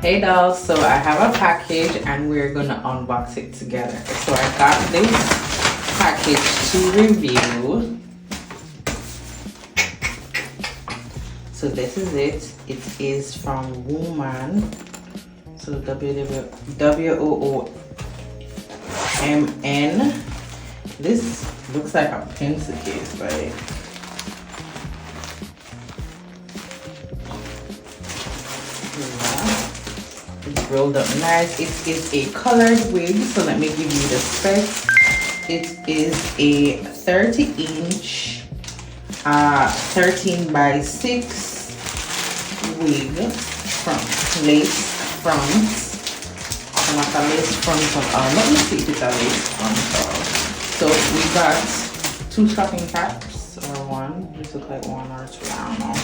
Hey dolls, so I have a package and we're gonna unbox it together. So I got this package to review. So this is it. It is from Woman. So WOOMN. This looks like a pencil case, right? It's rolled up nice. It is a colored wig, so let me give you the specs. It is a 30-inch 13 by 6 wig from lace front. So not a lace front let me see if it's a lace front. So we got 2 stocking caps, or one. This looks like 1 or 2, I don't know.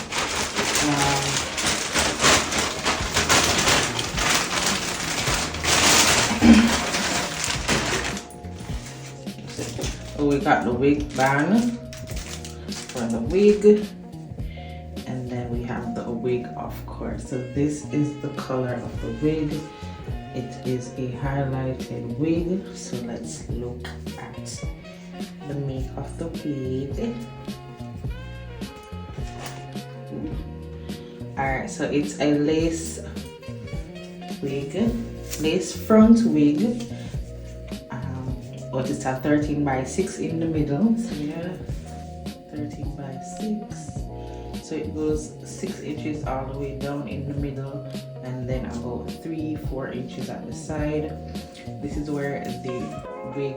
So we got the wig band for the wig, and then we have the wig, of course. So this is the color of the wig. It is a highlighted wig. So let's look at the make of the wig. Alright, so it's a lace wig, lace front wig. But it's a 13 by 6 in the middle. So yeah, 13 by 6. So it goes 6 inches all the way down in the middle, and then about 3-4 inches at the side. This is where the wig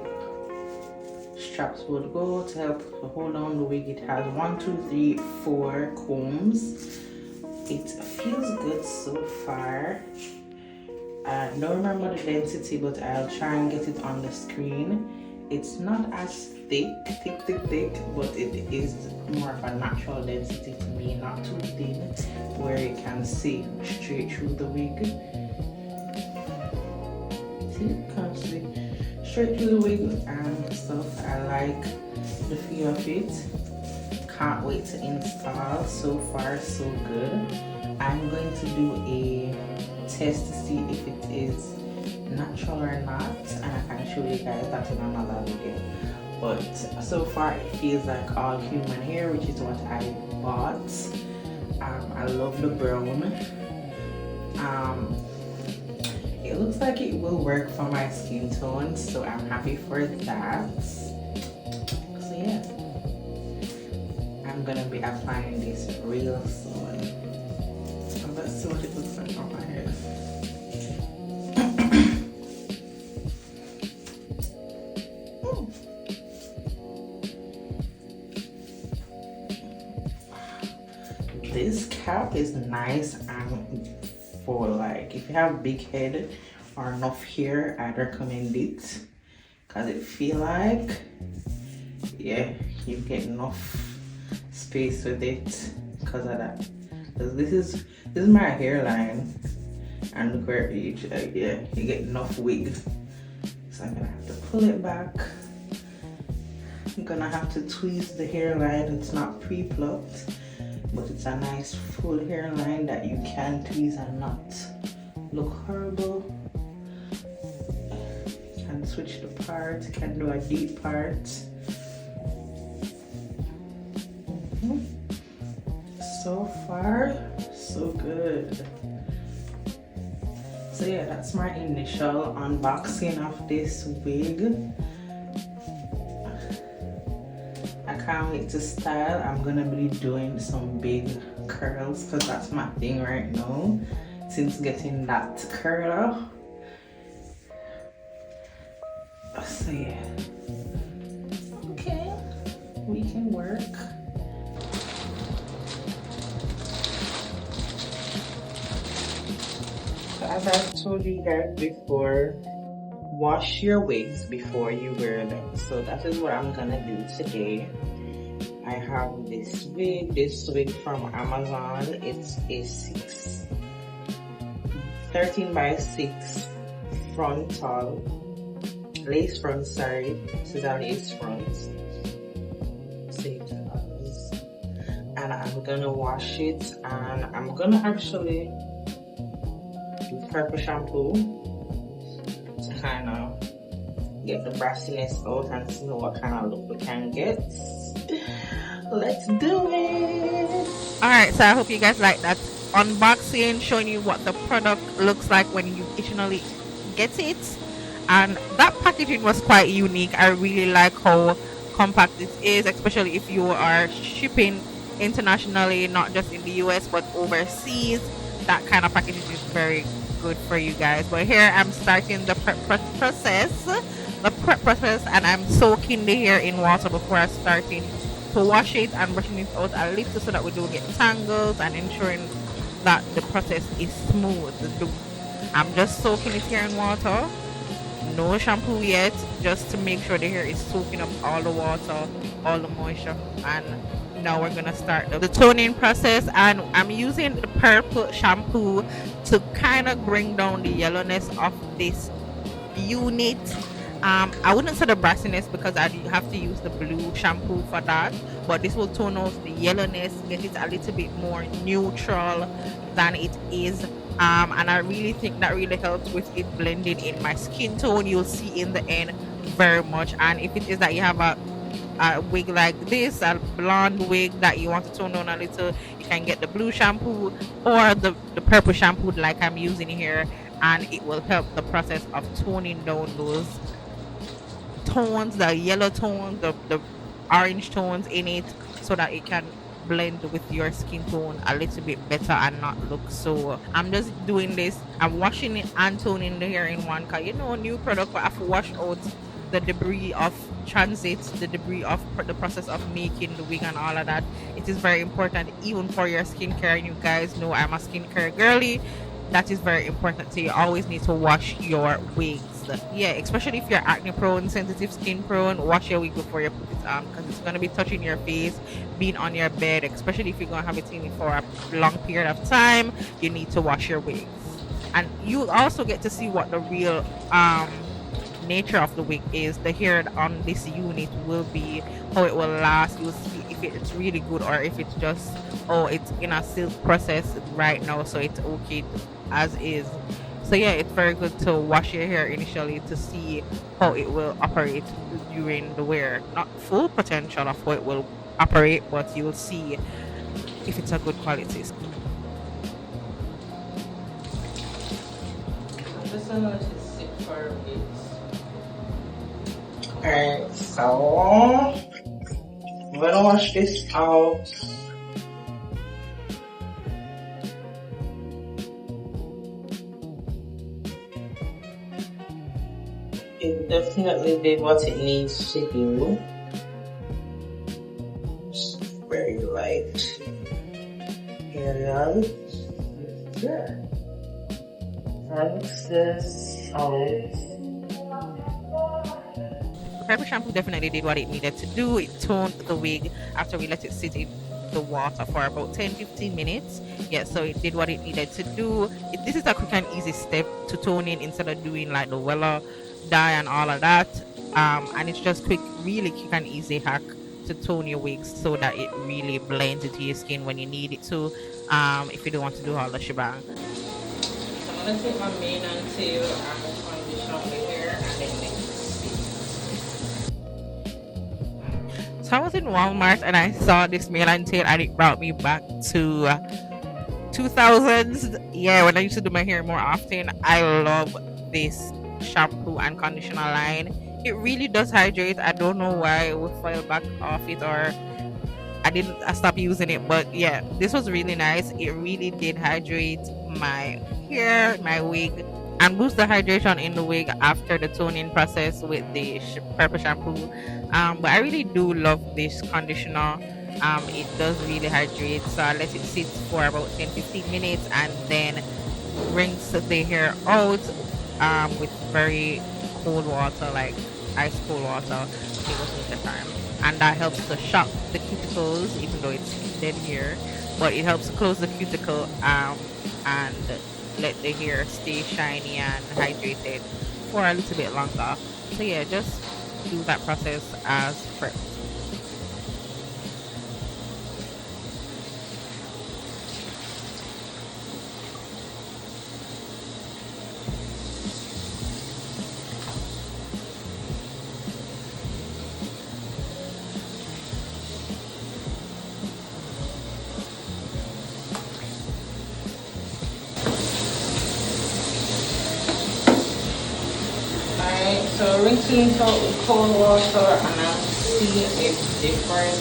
straps would go to help to hold on the wig. It has 1, 2, 3, 4 combs. It feels good so far. I don't remember the density, but I'll try and get it on the screen. It's not as thick, but it is more of a natural density to me, not too thin, where you can see straight through the wig. See, you can see straight through the wig and stuff. I like the feel of it. Can't wait to install. So far, so good. I'm going to do a test to see if it is natural or not, and I can show you guys that in another video. But so far it feels like all human hair, which is what I bought. I love the brown. It looks like it will work for my skin tone, so I'm happy for that. So yeah, I'm gonna be applying this real soon. Let's see what it looks like on my head. This cap is nice, and for like if you have big head or enough hair, I'd recommend it, because it feel like, yeah, you get enough space with it because of that. Because this is my hairline, and look where each yeah, you get enough wig. So I'm gonna have to pull it back. I'm gonna have to tweeze the hairline. It's not pre-plucked, but it's a nice full hairline that you can tweeze and not look horrible. You can switch the part, you can do a deep part. So far, so good. So yeah, that's my initial unboxing of this wig. I can't wait to style. I'm gonna be doing some big curls because that's my thing right now, since getting that curler. So yeah, okay, we can work. As I've told you guys before, wash your wigs before you wear them. So that is what I'm gonna do today. I have this wig from Amazon. It's a 13 by 6 frontal lace front, sorry. This is a lace front. And I'm gonna wash it, and I'm gonna actually with purple shampoo to kind of get the brassiness out and see what kind of look we can get. Let's do it. All right, so I hope you guys like that unboxing, showing you what the product looks like when you originally get it. And that packaging was quite unique. I really like how compact it is, especially if you are shipping internationally, not just in the US but overseas. That kind of packaging is very good for you guys. But here I'm starting the prep process, and I'm soaking the hair in water before I starting to wash it and brushing it out a little so that we don't get tangles, and ensuring that the process is smooth. I'm just soaking it here in water. No shampoo yet, just to make sure the hair is soaking up all the water, all the moisture. And now we're gonna start the toning process, and I'm using the purple shampoo to kind of bring down the yellowness of this unit. I wouldn't say the brassiness because I have to use the blue shampoo for that, but this will tone off the yellowness, get it a little bit more neutral than it is. And I really think that really helps with it blending in my skin tone. You'll see in the end very much. And if it is that you have a wig like this, a blonde wig that you want to tone down a little, you can get the blue shampoo or the purple shampoo like I'm using here, and it will help the process of toning down those tones, the yellow tones, the orange tones in it, so that it can blend with your skin tone a little bit better and not look so. I'm just doing this, I'm washing it and toning the hair in one, because new product, but I have to wash out the debris of transit, the debris of the process of making the wig and all of that. It is very important even for your skincare, and you guys know I'm a skincare girly. That is very important, so you always need to wash your wigs. Yeah, especially if you're acne prone, sensitive skin prone, wash your wig before you put it on, because it's going to be touching your face, being on your bed, especially if you're going to have it in for a long period of time. You need to wash your wigs, and you also get to see what the real nature of the wig is. The hair on this unit will be how it will last. You'll see if it's really good or if it's just, oh, it's in a silk process right now, so it's okay as is. So yeah, it's very good to wash your hair initially to see how it will operate during the wear. Not full potential of how it will operate, but you'll see if it's a good quality. I'm just gonna let it sit for a bit. Alright, so I'm gonna wash this out. It definitely did what it needs to do. Just very light areas. There. Rinse this out. Purple shampoo definitely did what it needed to do. It toned the wig after we let it sit in the water for about 10-15 minutes. Yeah, so it did what it needed to do. This is a quick and easy step to toning instead of doing like the Wella dye and all of that. And it's just quick, really quick and easy hack to tone your wigs so that it really blends into your skin when you need it to. If you don't want to do all the shebang. So I'm gonna take my mane and tail and condition the hair and then mix. So I was in Walmart and I saw this male and tail, and it brought me back to 2000s. Yeah, when I used to do my hair more often. I love this shampoo and conditioner line. It really does hydrate. I don't know why we fell back off it, or I stopped using it, but yeah, this was really nice. It really did hydrate my hair, my wig, and boost the hydration in the wig after the toning process with the purple shampoo. But I really do love this conditioner. It does really hydrate, so I let it sit for about 10-15 minutes and then rinse the hair out with very cold water, like ice cold water. It was with the time, and that helps to shock the cuticles, even though it's dead hair, but it helps to close the cuticle and let the hair stay shiny and hydrated for a little bit longer. So yeah, just do that process as prep. So rinsing it out with cold water and I'll see if different.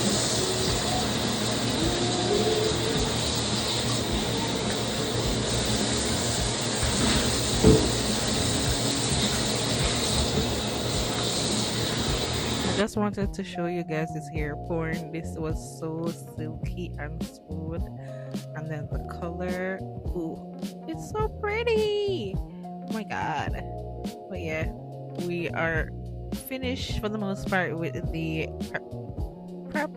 I just wanted to show you guys this hair porn. This was so silky and smooth. And then the color, ooh, it's so pretty. Oh my god. But yeah, we are finished for the most part with the prep,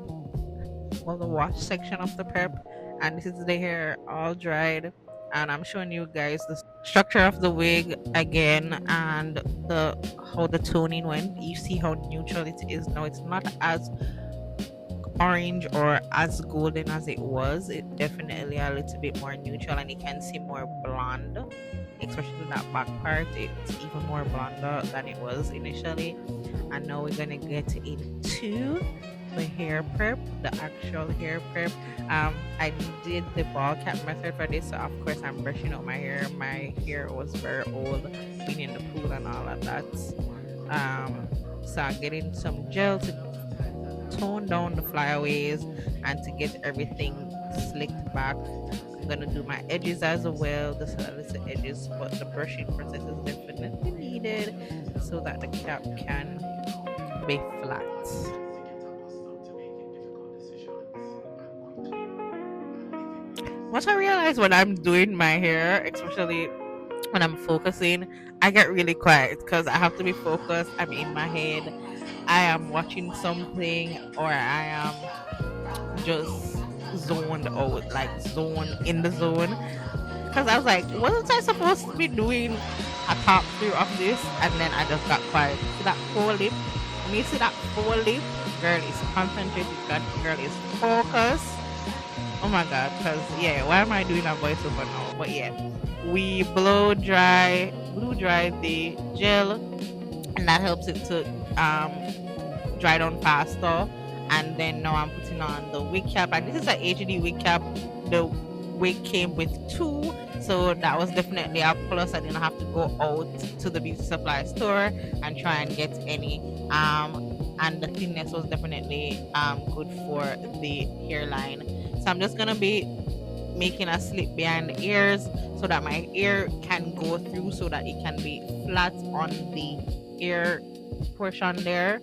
well, the wash section of the prep. And this is the hair all dried. And I'm showing you guys the structure of the wig again and the how the toning went. You see how neutral it is now. It's not as orange or as golden as it was. It definitely a little bit more neutral, and you can see more blonde, especially that back part. It's even more blonder than it was initially. And now we're gonna get into the hair prep, the actual hair prep. I did the ball cap method for this, so of course I'm brushing out my hair. My hair was very old, being in the pool and all of that. So I'm getting some gel to tone down the flyaways and to get everything slicked back. I'm gonna do my edges as well, the little edges, but the brushing process is definitely needed so that the cap can be flat. What I realize when I'm doing my hair, especially when I'm focusing, I get really quiet because I have to be focused. I'm in my head. I am watching something, or I am just zoned out, like zone in the zone. Because I was like, wasn't I supposed to be doing a top through of this? And then I just got quiet. See that full lip? When you see that full lip, girl is concentrated, girl is focused. Oh my god, because yeah, why am I doing a voiceover now? But yeah, we blew dry the gel, and that helps it to dry down faster. And then now I'm putting on the wig cap, and this is an HD wig cap. The wig came with two, so that was definitely a plus. I didn't have to go out to the beauty supply store and try and get any. And the thinness was definitely good for the hairline. So I'm just gonna be making a slip behind the ears so that my ear can go through, so that it can be flat on the ear portion there.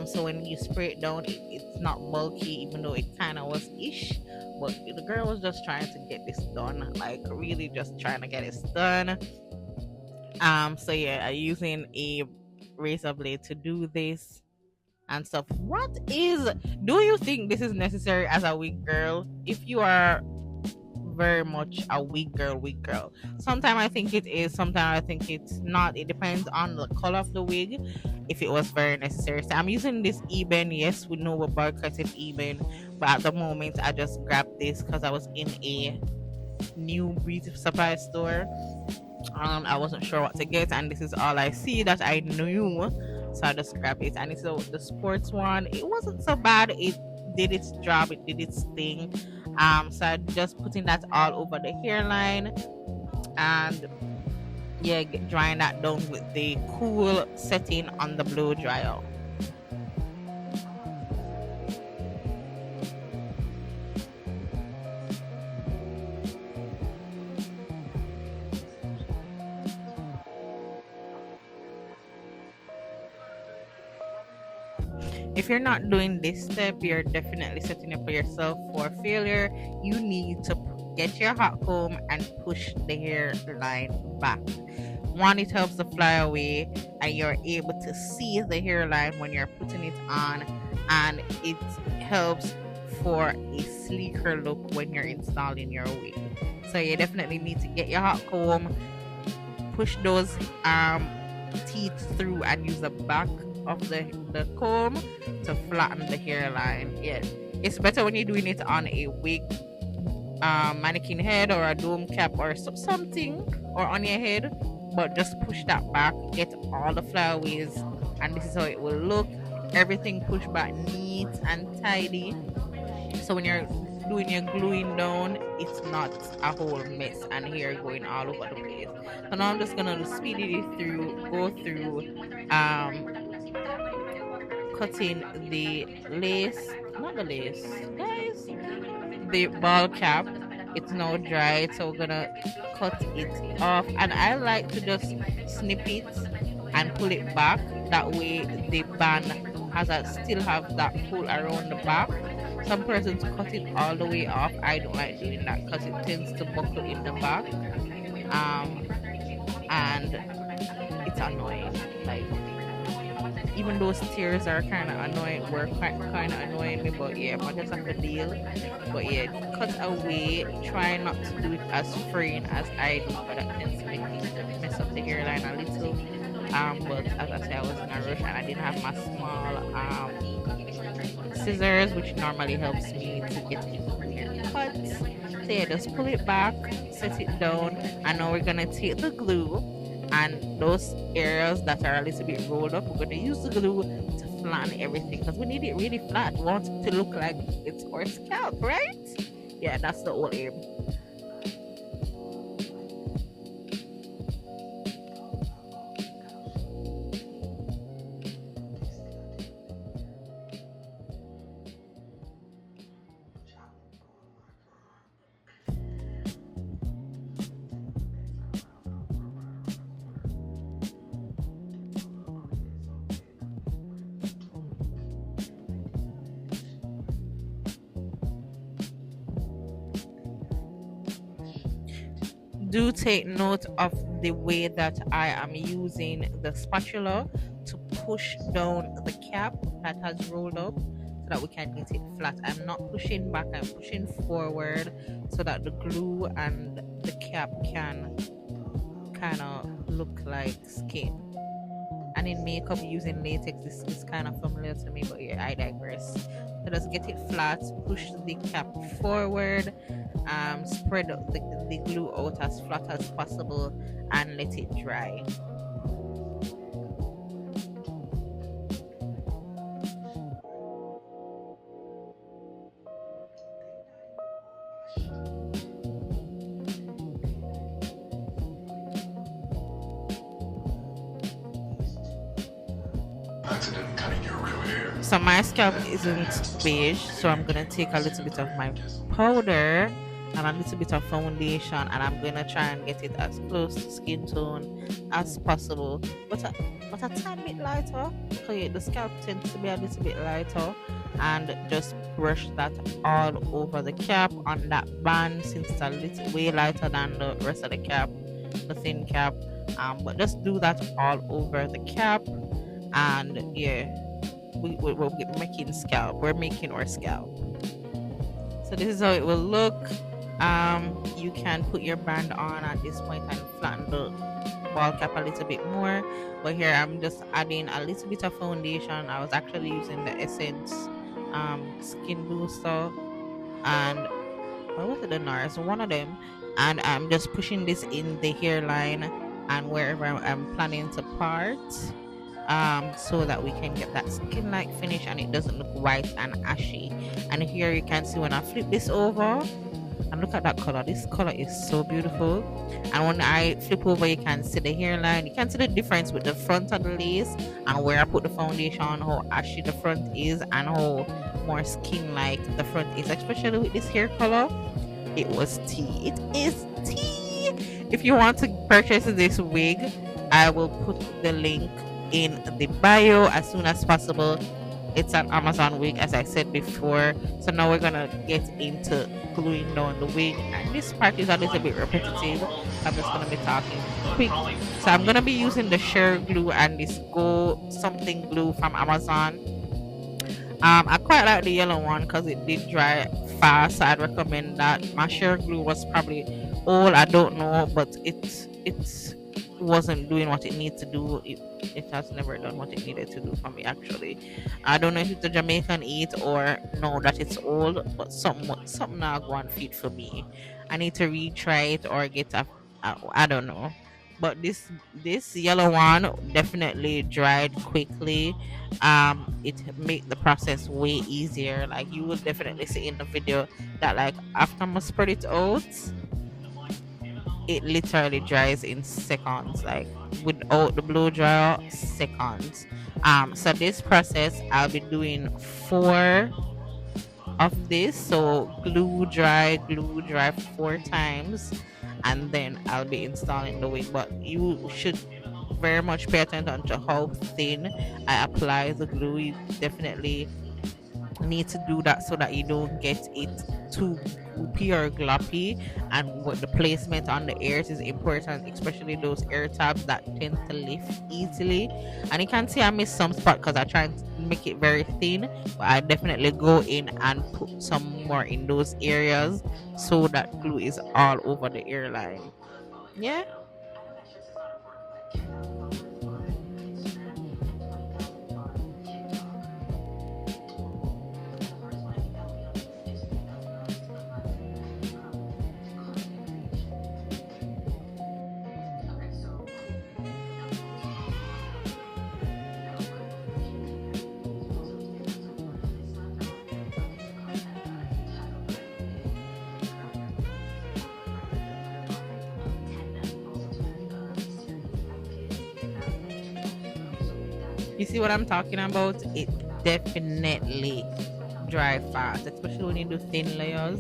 So when you spray it down, it's not bulky, even though it kind of was ish. But the girl was just trying to get this done, like really just trying to get it done. So yeah, I'm using a razor blade to do this and stuff. Do you think this is necessary as a wig girl? If you are very much a wig girl, sometimes I think it is, sometimes I think it's not. It depends on the color of the wig, if it was very necessary. So I'm using this Eben. Yes, we know we're boycotting Eben, but at the moment I just grabbed this because I was in a new beauty supply store. I wasn't sure what to get, and this is all I see that I knew, so I just grabbed it. And it's the sports one. It wasn't so bad. It did its job. It did its thing. So I just putting that all over the hairline, and yeah, drying that down with the cool setting on the blow dryer. If you're not doing this step, you're definitely setting up yourself for failure. You need to get your hot comb and push the hairline back. One, it helps to fly away, and you're able to see the hairline when you're putting it on, and it helps for a sleeker look when you're installing your wig. So you definitely need to get your hot comb, push those teeth through, and use the back of the comb to flatten the hairline. Yeah, it's better when you're doing it on a wig, mannequin head or a dome cap or something, or on your head. But just push that back, get all the flyaways, and this is how it will look. Everything pushed back neat and tidy. So when you're doing your gluing down, it's not a whole mess and hair going all over the place. So now I'm just gonna speed it through, go through, um, cutting the lace, not the lace, guys, the ball cap. It's now dry, so we're gonna cut it off. And I like to just snip it and pull it back. That way, the band has a still have that pull around the back. Some persons cut it all the way off. I don't like doing that because it tends to buckle in the back. Um, and it's annoying. Like, even those tears are kind of annoying, were kind of annoying me, but yeah, I just have to deal. But yeah, cut away. Try not to do it as fraying as I do, but that tends to make it mess up the hairline a little. But as I said, I was in a rush and I didn't have my small scissors, which normally helps me to get it cut. So yeah, just pull it back, set it down, and now we're gonna take the glue and those areas that are a little bit rolled up, we're gonna use the glue to flatten everything because we need it really flat. We want it to look like it's our scalp, right? Yeah, that's the whole aim. Do take note of the way that I am using the spatula to push down the cap that has rolled up so that we can get it flat. I'm not pushing back, I'm pushing forward so that the glue and the cap can kind of look like skin. And in makeup, using latex is kind of familiar to me, but yeah, I digress. So just get it flat, push the cap forward, spread the glue out as flat as possible, and let it dry. Accident cutting your real hair. So my scalp isn't beige, so I'm gonna take a little bit of my powder and a little bit of foundation, and I'm gonna try and get it as close to skin tone as possible, but a tiny bit lighter. So yeah, the scalp tends to be a little bit lighter, and just brush that all over the cap on that band since it's a little way lighter than the rest of the cap, the thin cap. But just do that all over the cap, and yeah, we're making scalp. We're making our scalp. So this is how it will look. You can put your band on at this point and flatten the ball cap a little bit more. But here I'm just adding a little bit of foundation. I was actually using the Essence Skin Booster, and what was it, the NARS? One of them. And I'm just pushing this in the hairline and wherever I'm planning to part, so that we can get that skin like finish and it doesn't look white and ashy. And here you can see when I flip this over, and look at that color. This color is so beautiful. And when I flip over, you can see the hairline. You can see the difference with the front of the lace and where I put the foundation, how ashy the front is and how more skin like the front is, especially with this hair color. It was tea. It is tea. If you want to purchase this wig, I will put the link in the bio as soon as possible. It's an Amazon wig, as I said before. So now we're gonna get into gluing down the wig, and this part is a little bit repetitive. I'm just gonna be talking quick. So I'm gonna be using the sheer glue and this Go Something glue from Amazon. I quite like the yellow one because it did dry fast. So I'd recommend that. My sheer glue was probably old. I don't know, but it wasn't doing what it needed to do. It has never done what it needed to do for me. Actually, I don't know if it's a Jamaican eat or no that it's old, but something not going fit for me. I need to retry it or get a I don't know. but this yellow one definitely dried quickly. It make the process way easier. Like you will definitely see in the video that like after I spread it out, it literally dries in seconds, like without the blow dryer, seconds. So this process I'll be doing four of this. So glue dry 4 times, and then I'll be installing the wig. But you should very much pay attention to how thin I apply the glue. You definitely need to do that so that you don't get it too goopy or gloppy. And what the placement on the ears is important, especially those ear tabs that tend to lift easily. And you can see I missed some spot because I try and make it very thin, but I definitely go in and put some more in those areas so that glue is all over the ear line. Yeah. You see what I'm talking about? It definitely dry fast, especially when you do thin layers.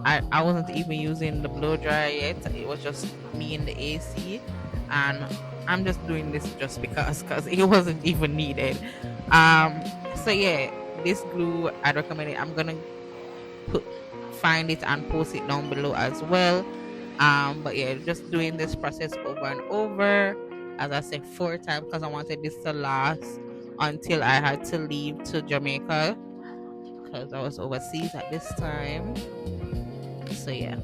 I wasn't even using the blow dryer yet. It was just me in the AC, and I'm just doing this just because it wasn't even needed. So yeah, this glue I recommend it. I'm gonna put find it and post it down below as well. But yeah, just doing this process over and over, as I said, 4 times because I wanted this to last until I had to leave to Jamaica because I was overseas at this time. So yeah.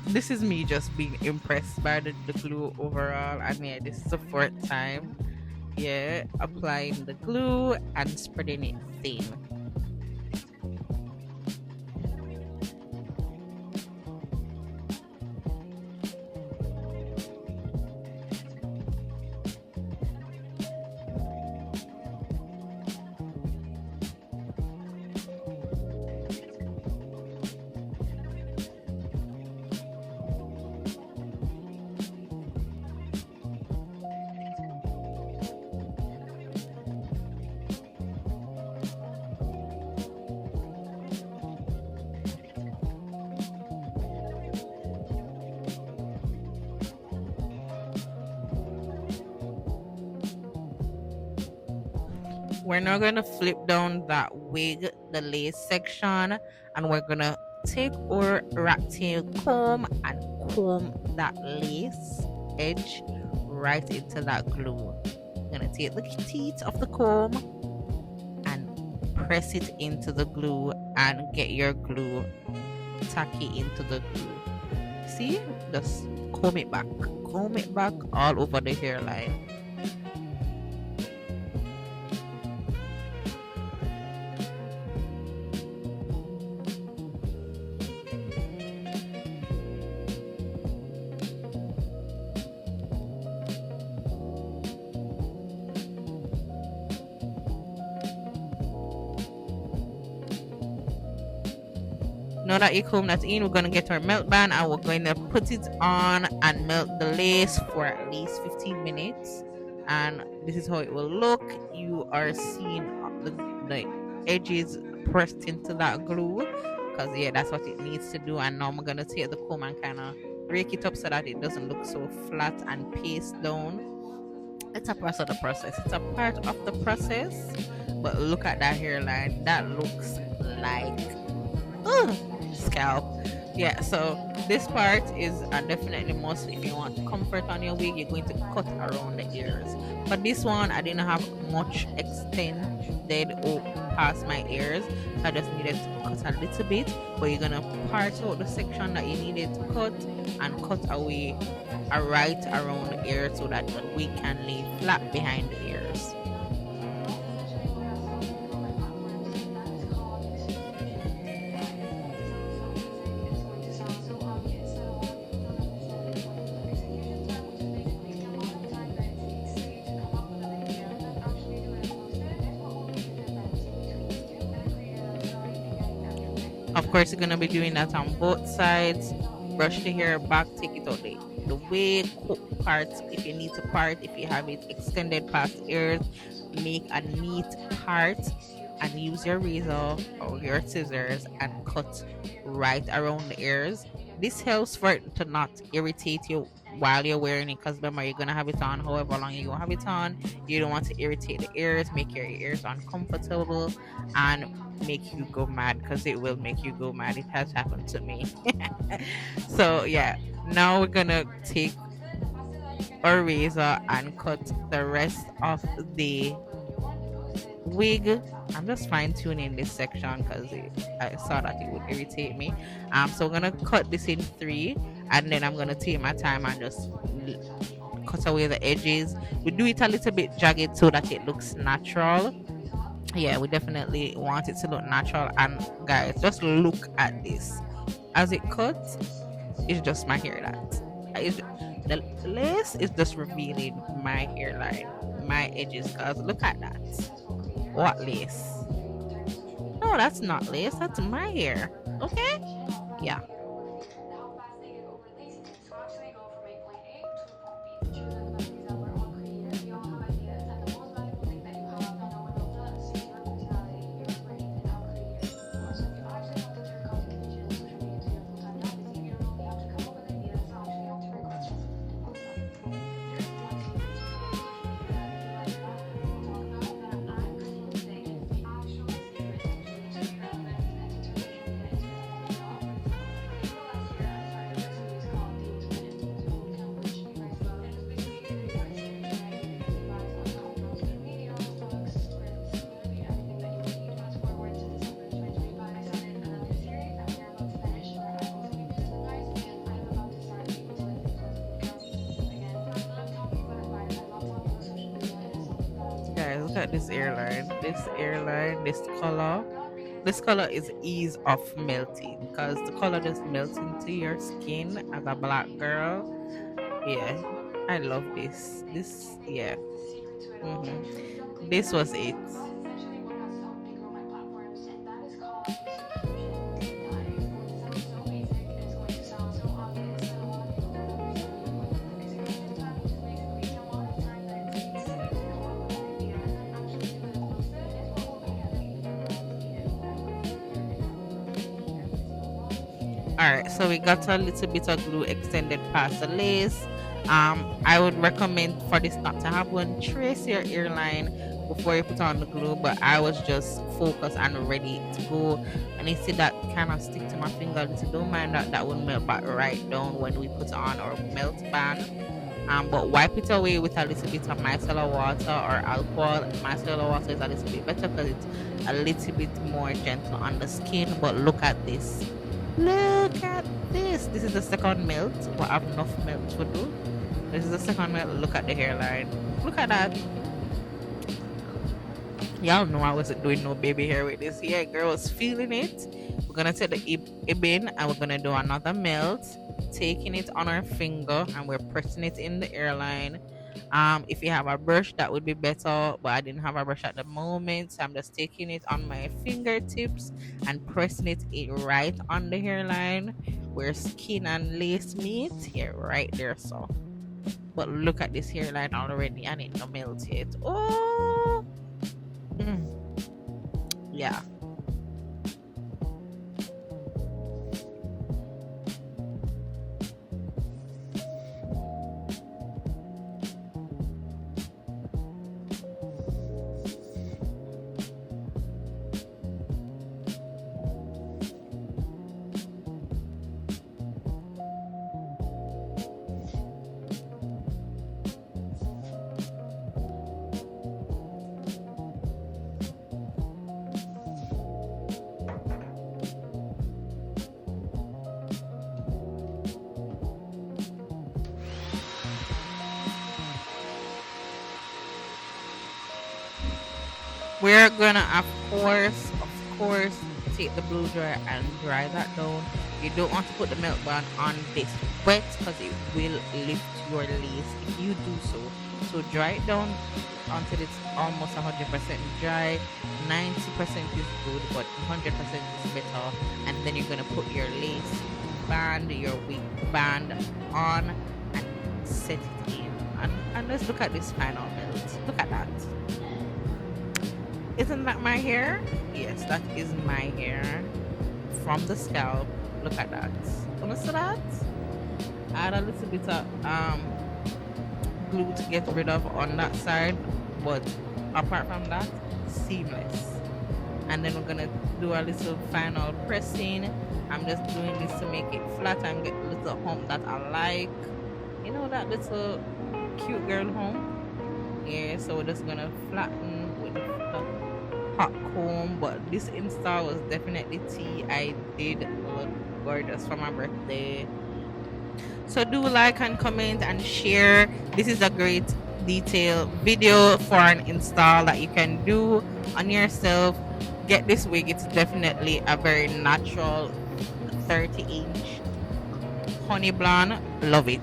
This is me just being impressed by the glue overall. And yeah, this is the fourth time. Yeah, applying the glue and spreading it thin. We're now gonna flip down that wig, the lace section, and we're gonna take our rat tail comb and comb that lace edge right into that glue. I'm gonna take the teeth of the comb and press it into the glue and get your glue tacky into the glue. See? Just comb it back all over the hairline. Now that you comb that in, we're gonna get our melt band and we're going to put it on and melt the lace for at least 15 minutes. And this is how it will look. You are seeing the edges pressed into that glue because yeah, that's what it needs to do. And now I'm gonna take the comb and kind of rake it up so that it doesn't look so flat and paste down. It's a part of the process. It's a part of the process. But look at that hairline. That looks like scalp. Yeah, so this part is definitely must. If you want comfort on your wig, you're going to cut around the ears. But this one, I didn't have much extended or past my ears, so I just needed to cut a little bit. But you're gonna part out the section that you needed to cut and cut away right around the ear so that the wig can lay flat behind the ears. Of course, you're gonna be doing that on both sides. Brush the hair back, take it out the way, part if you need to part, if you have it extended past ears, make a neat part and use your razor or your scissors and cut right around the ears. This helps for it to not irritate you while you're wearing it because remember you're gonna have it on however long you have it on. You don't want to irritate the ears, make your ears uncomfortable and make you go mad because it will make you go mad. It has happened to me. So yeah, now we're gonna take our razor and cut the rest of the wig. I'm just fine tuning this section because I saw that it would irritate me. So we're gonna cut this in three, and then I'm gonna take my time and just cut away the edges. We do it a little bit jagged so that it looks natural. Yeah, we definitely want it to look natural. And guys, just look at this. As it cuts, it's just my hair the lace is just revealing my hairline, my edges. Cause look at that. What lace? No, that's not lace. That's my hair. Okay? Yeah. Guys, look at this airline. This color. This color is ease of melting because the color just melts into your skin as a black girl. Yeah, I love this. Yeah. This was it. Alright, so we got a little bit of glue extended past the lace. I would recommend for this not to happen, trace your earline before you put on the glue, but I was just focused and ready to go. And you see that kind of stick to my finger a little. Don't mind that would melt back right down when we put on our melt band. But wipe it away with a little bit of micellar water or alcohol. Micellar water is a little bit better because it's a little bit more gentle on the skin. But look at this. Look at this. This is the second melt. We have enough melt to do. This is the second melt. Look at the hairline. Look at that. Y'all know I wasn't doing no baby hair with this. Yeah, girl was feeling it. We're gonna take the ebony and we're gonna do another melt. Taking it on our finger and we're pressing it in the hairline. If you have a brush, that would be better, but I didn't have a brush at the moment, so I'm just taking it on my fingertips and pressing it right on the hairline where skin and lace meet here, right there. So, but look at this hairline already, and it not melt yet. Oh, mm, yeah. We're gonna, of course, take the blow dryer and dry that down. You don't want to put the milk bun on this wet because it will lift your lace if you do so. So dry it down until it's almost 100% dry. 90% is good, but 100% is better. And then you're gonna put your lace band, your wig band on and set it in. And let's look at this final melt. Look at that. Isn't that my hair? Yes, that is my hair from the scalp. Look at that. Wanna see that? Add a little bit of glue to get rid of on that side, but apart from that, seamless. And then we're gonna do a little final pressing. I'm just doing this to make it flat and get a little hump that I like. You know that little cute girl hump? Yeah, so we're just gonna flatten with the hot comb, but this install was definitely tea. I did look gorgeous for my birthday. So do like and comment and share. This is a great detail video for an install that you can do on yourself. Get this wig, it's definitely a very natural 30-inch honey blonde. Love it.